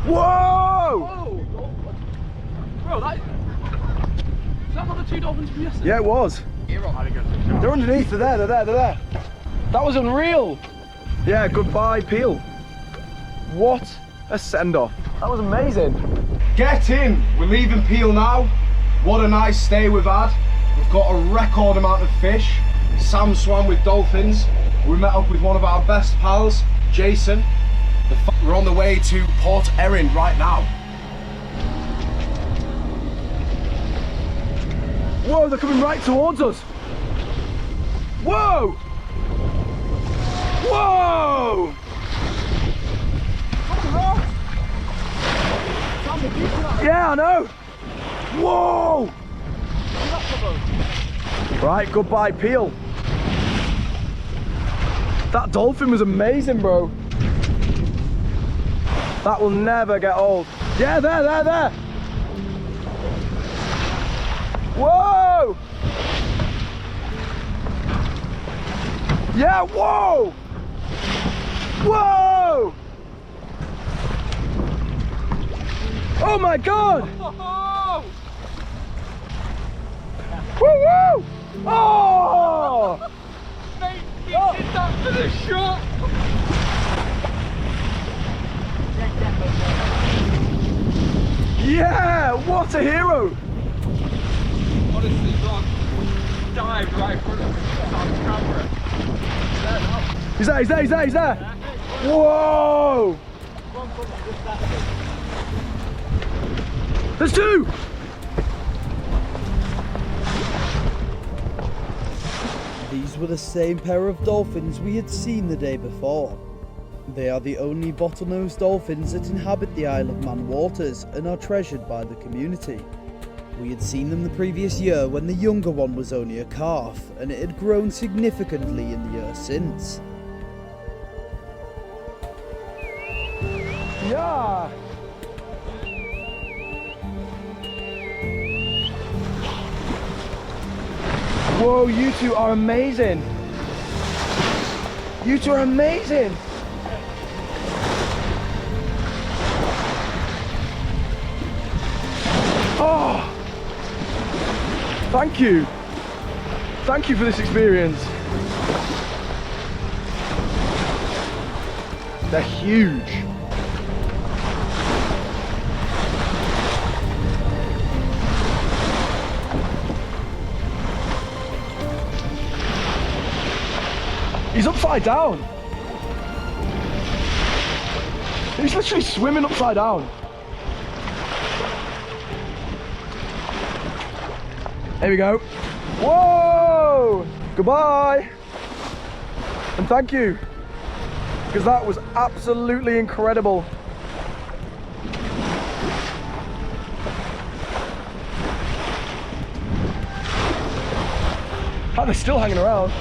Whoa! Whoa! Bro, is that not the two dolphins from yesterday? Yeah, it was. They're underneath, they're there. That was unreal. Yeah, goodbye, Peel. What a send-off. That was amazing. Get in. We're leaving Peel now. What a nice stay we've had. We've got a record amount of fish. Sam swam with dolphins. We met up with one of our best pals, Jason. We're on the way to Port Erin right now. Whoa, they're coming right towards us. Whoa! Whoa! Yeah, I know. Whoa! Right, goodbye, Peel. That dolphin was amazing, bro. That will never get old. Yeah, there. Whoa! Yeah, whoa! Whoa! Oh my God! Oh! Woo woo! Oh! Mate, he did that for the shot! Yeah! What a hero! Honestly, Ron dived right in front of me on camera. He's there! Whoa! There's two! These were the same pair of dolphins we had seen the day before. They are the only bottlenose dolphins that inhabit the Isle of Man waters and are treasured by the community. We had seen them the previous year when the younger one was only a calf, and it had grown significantly in the year since. Yeah! Whoa, you two are amazing! You two are amazing! Oh! Thank you! Thank you for this experience! They're huge! He's upside down. He's literally swimming upside down. There we go. Whoa! Goodbye. And thank you. Because that was absolutely incredible. Oh, they're still hanging around.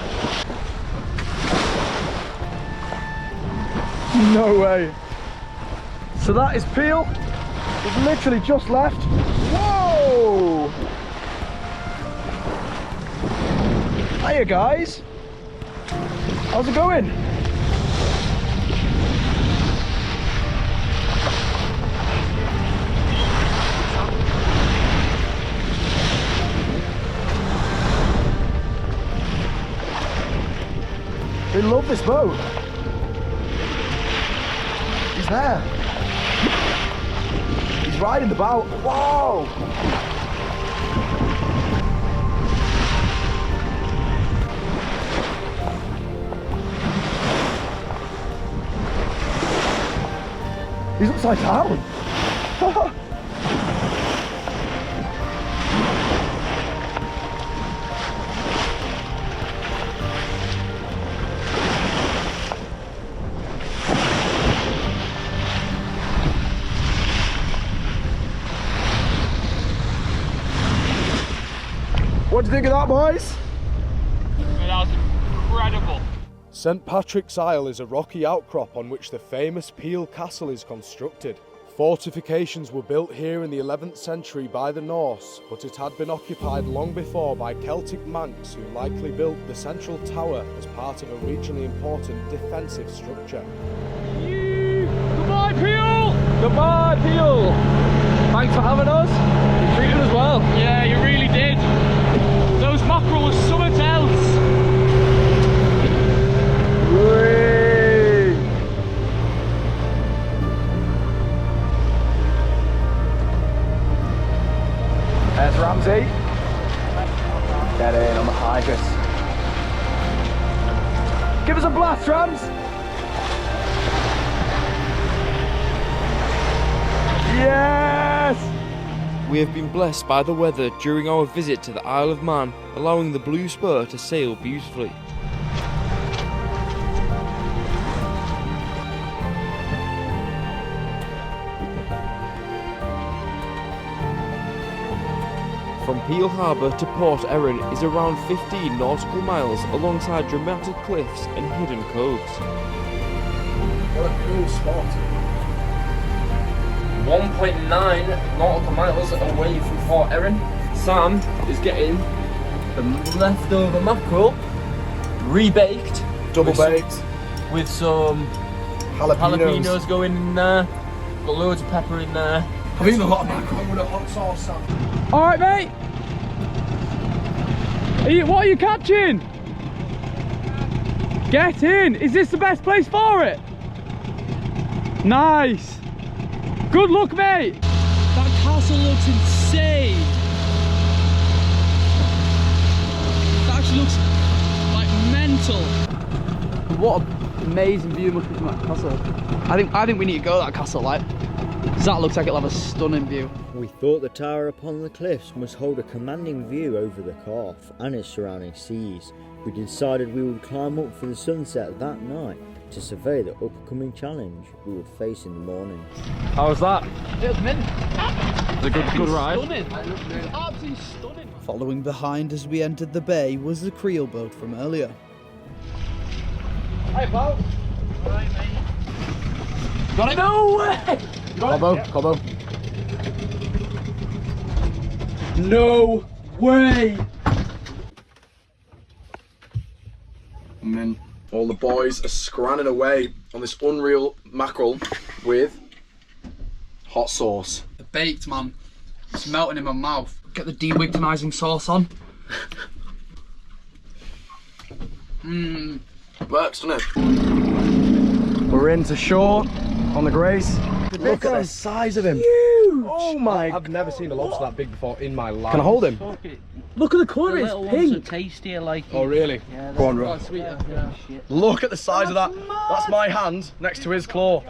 No way. So that is Peel. We've literally just left. Whoa! Hiya guys. How's it going? They love this boat. He's there. He's riding the boat. Whoa! He's upside down. What do you think of that, boys? That was incredible. St Patrick's Isle is a rocky outcrop on which the famous Peel Castle is constructed. Fortifications were built here in the 11th century by the Norse, but it had been occupied long before by Celtic Manx, who likely built the central tower as part of a regionally important defensive structure. Goodbye, Peel! Goodbye, Peel. Thanks for having us. You treated us well. Yeah, you really did. Those mackerel was something else. Whee! There's Ramsey. Get in on the HYDRUS. Give us a blast, Rams. Yes! We have been blessed by the weather during our visit to the Isle of Man, allowing the Blue Spur to sail beautifully. From Peel Harbour to Port Erin is around 15 nautical miles alongside dramatic cliffs and hidden coves. What a cool spot. 1.9 nautical miles away from Port Erin. Sam is getting the leftover mackerel rebaked, Double baked. with some jalapenos going in there. Got loads of pepper in there. I've eaten a lot of mackerel with a hot sauce, Sam. All right, mate. What are you catching? Get in. Is this the best place for it? Nice. Good luck, mate. That castle looks insane. That actually looks like mental. What an amazing view looking from that castle. I think we need to go to that castle, like, because that looks like it'll have a stunning view. We thought the tower upon the cliffs must hold a commanding view over the Calf and its surrounding seas. We decided we would climb up for the sunset that night to survey the upcoming challenge we would face in the morning. How was that? It was mint. It was a good ride. Stunning. Absolutely stunning. Following behind as we entered the bay was the Creole boat from earlier. Hey, pal. Right, mate. Got it? No way! Cobbo. No way! And then all the boys are scranning away on this unreal mackerel with hot sauce. The baked, man. It's melting in my mouth. Get the de-wigtonising sauce on. Works, doesn't it? We're into shore on the Grace. Look at the size of him. Huge. Oh my! I've never seen a lobster that big before in my life. Can I hold him? Look at the colour, it's pink. Tastier, like. Oh really? Yeah, Go on, Ro. sweeter. Look at the size of that. That's my hand next to his claw.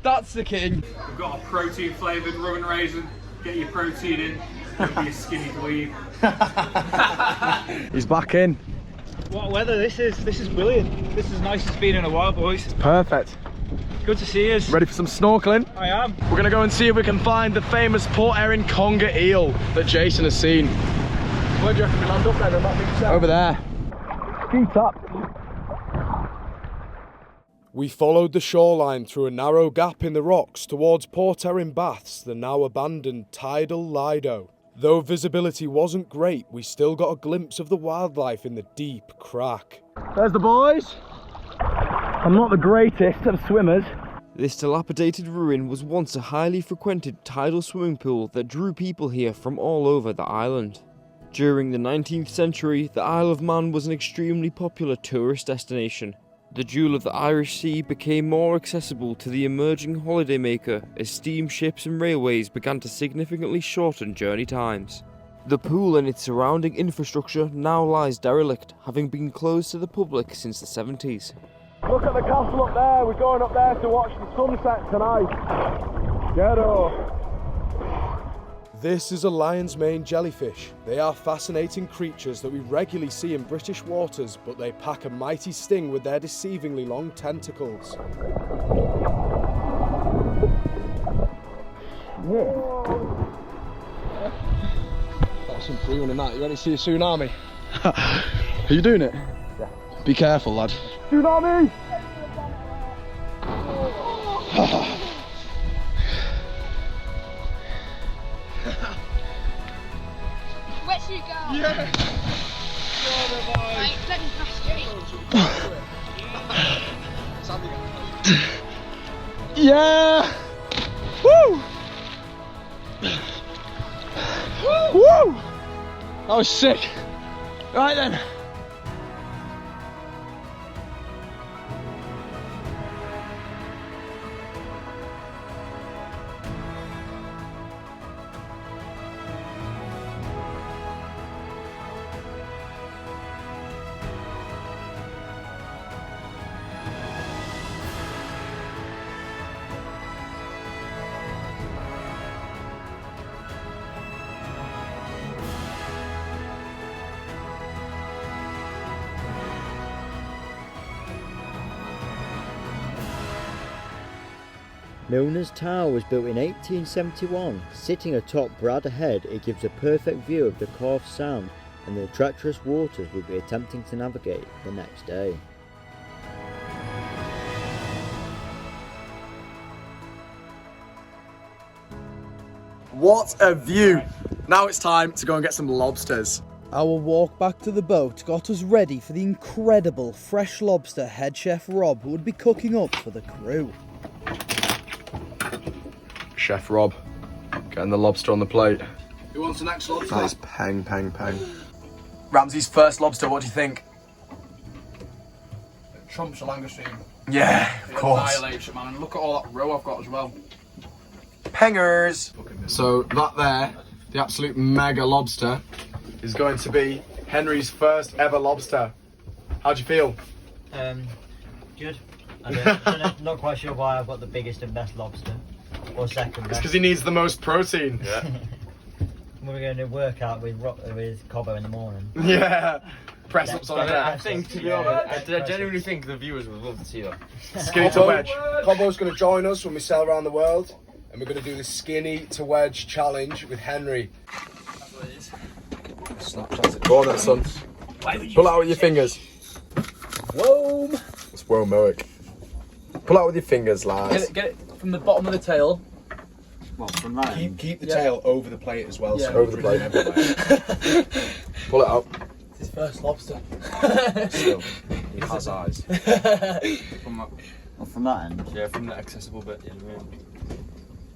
That's the king. We've got a protein flavoured rum and raisin. Get your protein in. Don't be a skinny dweeb. He's back in. What weather this is brilliant. This is as nice as being in a while, boys. Perfect. Good to see you. Ready for some snorkeling? I am. We're gonna go and see if we can find the famous Port Erin conger eel that Jason has seen. Where do you reckon we land up then on that big set? Over there. Skeet up. We followed the shoreline through a narrow gap in the rocks towards Port Erin Baths, the now abandoned tidal Lido. Though visibility wasn't great, we still got a glimpse of the wildlife in the deep crack. There's the boys. I'm not the greatest of swimmers. This dilapidated ruin was once a highly frequented tidal swimming pool that drew people here from all over the island. During the 19th century, the Isle of Man was an extremely popular tourist destination. The jewel of the Irish Sea became more accessible to the emerging holidaymaker as steamships and railways began to significantly shorten journey times. The pool and its surrounding infrastructure now lies derelict, having been closed to the public since the 70s. Look at the castle up there. We're going up there to watch the sunset tonight. Get up. This is a lion's mane jellyfish. They are fascinating creatures that we regularly see in British waters, but they pack a mighty sting with their deceivingly long tentacles. That's some brewing in that. You ready to see a tsunami? Are you doing it? Yeah. Be careful, lad. Tsunami! Where should you go? Yeah! Right, let me pass Yeah! Woo! Woo! That was sick. Right then. Milner's Tower was built in 1871. Sitting atop Bradder Head, it gives a perfect view of the Calf Sound and the treacherous waters we'll be attempting to navigate the next day. What a view! Now it's time to go and get some lobsters. Our walk back to the boat got us ready for the incredible fresh lobster head chef Rob would be cooking up for the crew. Chef Rob, getting the lobster on the plate. Who wants the next lobster? That is peng, peng, peng. Ramsey's first lobster, what do you think? Trumps a langoustine. Yeah, of course. Annihilates it, man. And look at all that roe I've got as well. Pengers! So that there, the absolute mega lobster, is going to be Henry's first ever lobster. How do you feel? Good. I'm not quite sure why I've got the biggest and best lobster. Or second It's best. because he needs the most protein. Yeah. We're going to work out with Cobbo in the morning. Yeah. Press ups on I it. think, to be honest, I genuinely think the viewers would love to see that. Skinny to wedge. Cobbo's going to join us when we sail around the world, and we're going to do the skinny to wedge challenge with Henry. Go on then, son. Pull out with your fingers. Whoa! It's Womoic. Pull out with your fingers, lads. Get it from the bottom of the tail. Well, from that Keep the tail over the plate as well. Yeah. So Over the plate. Pull it out. It's his first lobster. Still, he has eyes. from that end. Yeah, from the accessible bit. Yeah,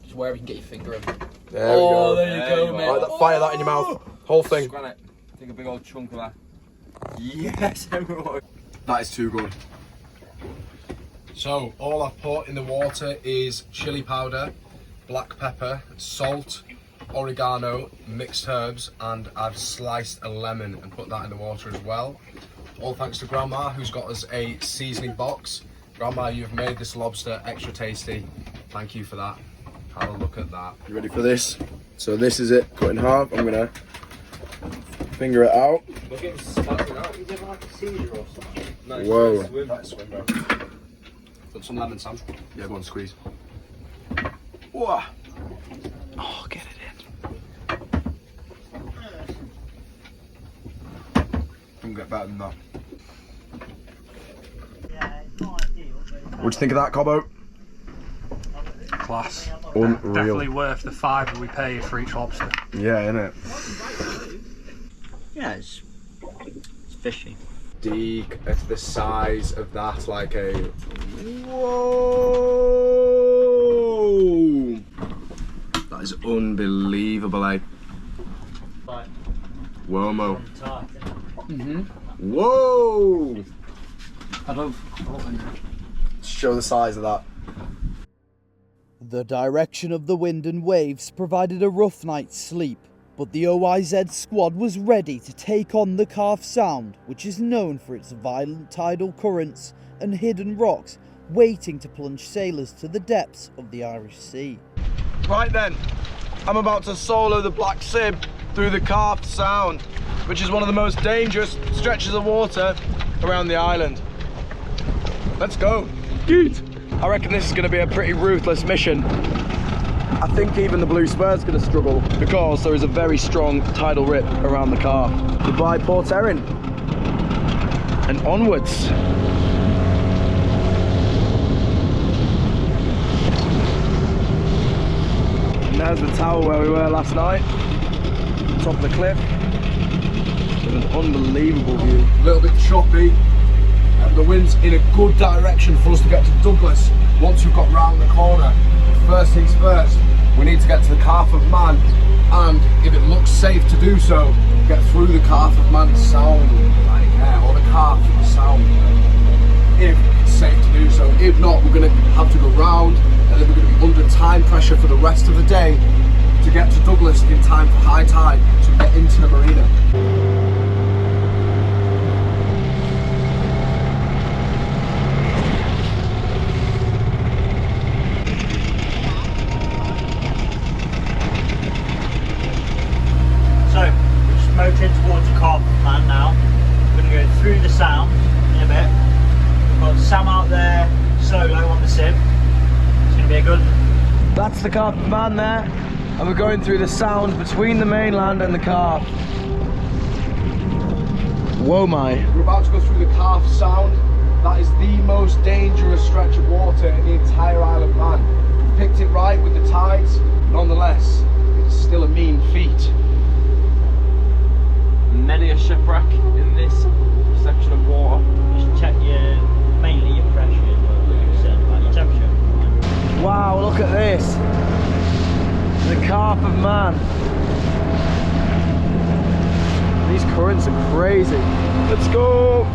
just wherever you can get your finger in. There we Oh, go. there you go, mate. Right, fire that in your mouth. Whole thing. Scan it. Take a big old chunk of that. Yes, everyone. That is too good. So all I've put in the water is chili powder, black pepper, salt, oregano, mixed herbs, and I've sliced a lemon and put that in the water as well. All thanks to Grandma, who's got us a seasoning box. Grandma, you've made this lobster extra tasty. Thank you for that. Have a look at that. You ready for this? So this is it, cut in half. I'm gonna finger it out. Look at him spouting out. He's ever had a seizure or something? Nice. Whoa. Nice swim, bro. Put some lemon, Sam. Yeah, go on, squeeze. Whoa. Oh, get it in. Couldn't get better than that. What'd you think of that, Cobbo? Class. Unreal. Definitely worth the £5 we paid for each lobster. Yeah, innit? Yeah, it's fishy. Deek at the size of that, like a whoa! That is unbelievable, eh? Whoa-mo. Whoa! I love Show the size of that. The direction of the wind and waves provided a rough night's sleep, but the OYZ squad was ready to take on the Calf Sound, which is known for its violent tidal currents and hidden rocks waiting to plunge sailors to the depths of the Irish Sea. Right then, I'm about to solo the Black Sib through the Calf Sound, which is one of the most dangerous stretches of water around the island. Let's go. Yeet. I reckon this is going to be a pretty ruthless mission. I think even the Blue Spur's going to struggle because there is a very strong tidal rip around the calf. Goodbye, Port Erin. And onwards. And there's the tower where we were last night. Top of the cliff. With an unbelievable view. A little bit choppy. The wind's in a good direction for us to get to Douglas once we've got round the corner. First things first, We need to get to the Calf of Man, and if it looks safe to do so, get through the Calf of Man sound, right there, or the Calf sound. If it's safe to do so. If not, we're going to have to go round, and then we're going to be under time pressure for the rest of the day to get to Douglas in time for high tide to get into the marina. So, we're just motoring towards the Calf of Man now. We're going to go through the sound in a bit. We've got Sam out there solo on the sim. It's going to be a good one. That's the Calf of Man there, and we're going through the sound between the mainland and the Calf. Whoa my. We're about to go through the Calf Sound. That is the most dangerous stretch of water in the entire Isle of Man. We've picked it right with the tides, nonetheless, it's still a mean feat. Many a shipwreck in this section of water. Just check mainly your pressure as well, like you said, about your temperature. Wow, look at this. The Calf of Man. These currents are crazy. Let's go.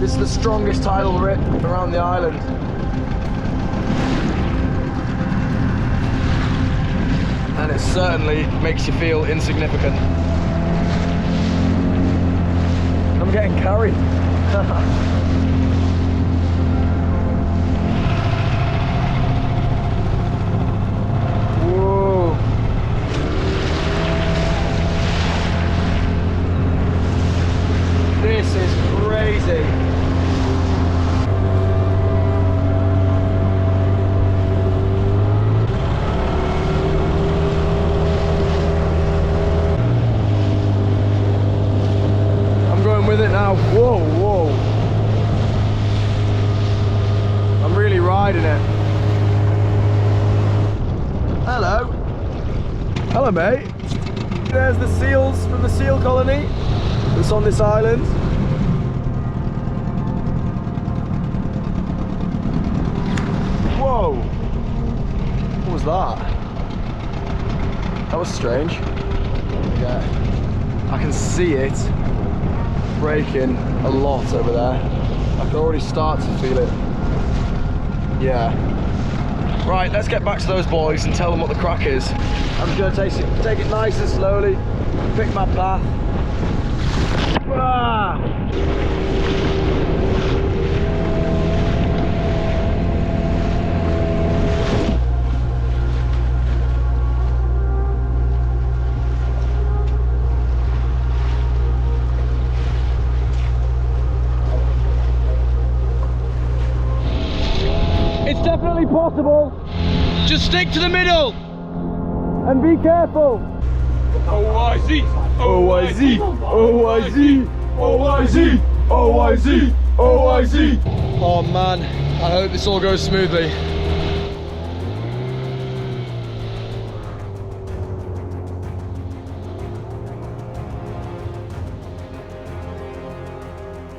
This is the strongest tidal rip around the island. And it certainly makes you feel insignificant. I'm getting carried. Whoa. This is crazy. With it now. Whoa, whoa. I'm really riding it. Hello. Hello, mate. There's the seals from the seal colony that's on this island. Whoa. What was that? That was strange. Yeah. I can see it breaking a lot over there. I can already start to feel it. Yeah. Right, let's get back to those boys and tell them what the crack is. I'm just going to take it nice and slowly, pick my path. Ah! It's definitely possible. Just stick to the middle and be careful. OYZ! OYZ! OYZ! OYZ! OYZ! OYZ! Oh man, I hope this all goes smoothly.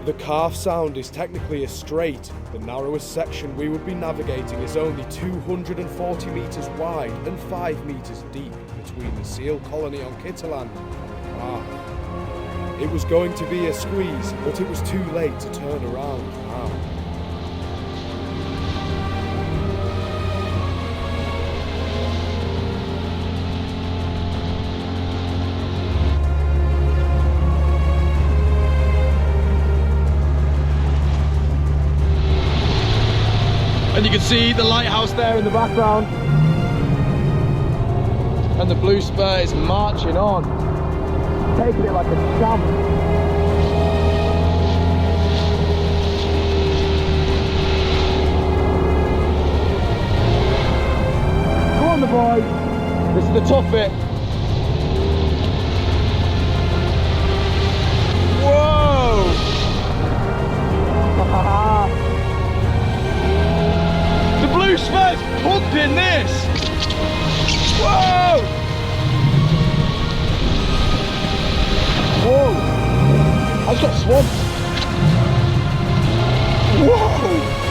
The Calf Sound is technically a strait. The narrowest section we would be navigating is only 240 metres wide and 5 metres deep between the seal colony on Kitterland. It was going to be a squeeze, but it was too late to turn around now. And you can see the lighthouse there in the background. And the blue spur is marching on, taking it like a champ. Come on the boys, this is the tough bit. Whoa! The blue spur's pumping this! Whoa! Whoa! I just got swamped. Whoa!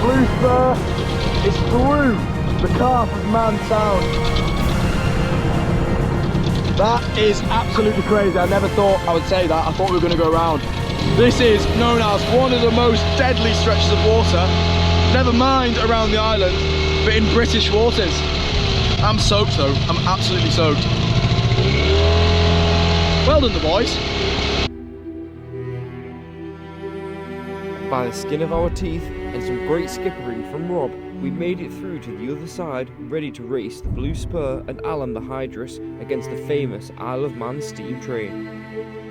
blue spur is through the Calf of Man Sound. That is absolutely crazy. I never thought I would say that. I thought we were going to go around. This is known as one of the most deadly stretches of water, never mind around the island, but in British waters. I'm soaked though, I'm absolutely soaked. Well done the boys. By the skin of our teeth and some great skippering from Rob, we made it through to the other side, ready to race the Blue Spur and Alan the HYDRUS against the famous Isle of Man steam train.